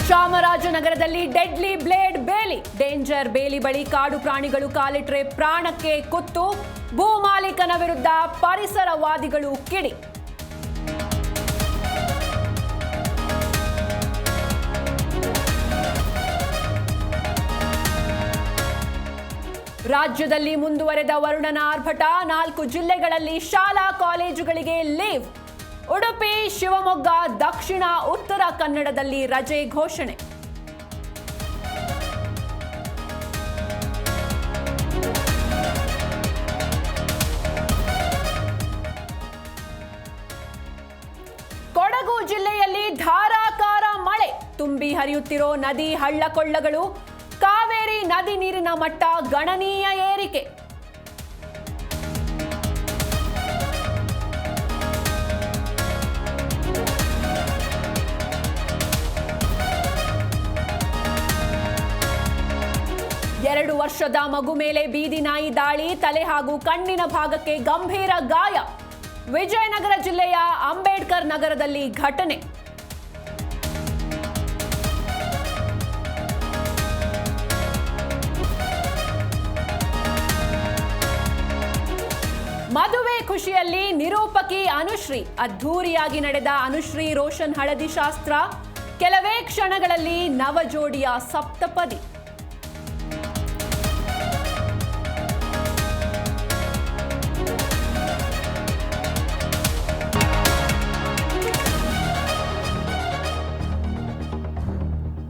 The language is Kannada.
ಚಾಮರಾಜನಗರದಲ್ಲಿ ಡೆಡ್ಲಿ ಬ್ಲೇಡ್ ಬೇಲಿ, ಡೇಂಜರ್ ಬೇಲಿ ಬಳಿ ಕಾಡು ಪ್ರಾಣಿಗಳು ಕಾಲಿಟ್ರೆ ಪ್ರಾಣಕ್ಕೆ ಕುತ್ತು, ಭೂಮಾಲೀಕನ ವಿರುದ್ಧ ಪರಿಸರವಾದಿಗಳು ಕಿಡಿ. ರಾಜ್ಯದಲ್ಲಿ ಮುಂದುವರೆದ ವರುಣನ ಆರ್ಭಟ, 4 ಜಿಲ್ಲೆಗಳಲ್ಲಿ ಶಾಲಾ ಕಾಲೇಜುಗಳಿಗೆ ಲೀವ್. ಉಡುಪಿ, ಶಿವಮೊಗ್ಗ, ದಕ್ಷಿಣ ಉತ್ತರ ಕನ್ನಡದಲ್ಲಿ ರಜೆ ಘೋಷಣೆ. ಕೊಡಗು ಜಿಲ್ಲೆಯಲ್ಲಿ ಧಾರಾಕಾರ ಮಳೆ, ತುಂಬಿ ಹರಿಯುತ್ತಿರೋ ನದಿ ಹಳ್ಳಕೊಳ್ಳಗಳು, ಕಾವೇರಿ ನದಿ ನೀರಿನ ಮಟ್ಟ ಗಣನೀಯ ಏರಿಕೆ. ಎರಡು ವರ್ಷದ ಮಗು ಮೇಲೆ ಬೀದಿ ನಾಯಿ ದಾಳಿ, ತಲೆ ಹಾಗೂ ಕಣ್ಣಿನ ಭಾಗಕ್ಕೆ ಗಂಭೀರ ಗಾಯ. ವಿಜಯನಗರ ಜಿಲ್ಲೆಯ ಅಂಬೇಡ್ಕರ್ ನಗರದಲ್ಲಿ ಘಟನೆ. ಮದುವೆ ಖುಷಿಯಲ್ಲಿ ನಿರೂಪಕಿ ಅನುಶ್ರೀ, ಅದ್ಧೂರಿಯಾಗಿ ನಡೆದ ಅನುಶ್ರೀ ರೋಷನ್ ಹಳದಿ ಶಾಸ್ತ್ರ, ಕೆಲವೇ ಕ್ಷಣಗಳಲ್ಲಿ ನವಜೋಡಿಯ ಸಪ್ತಪದಿ.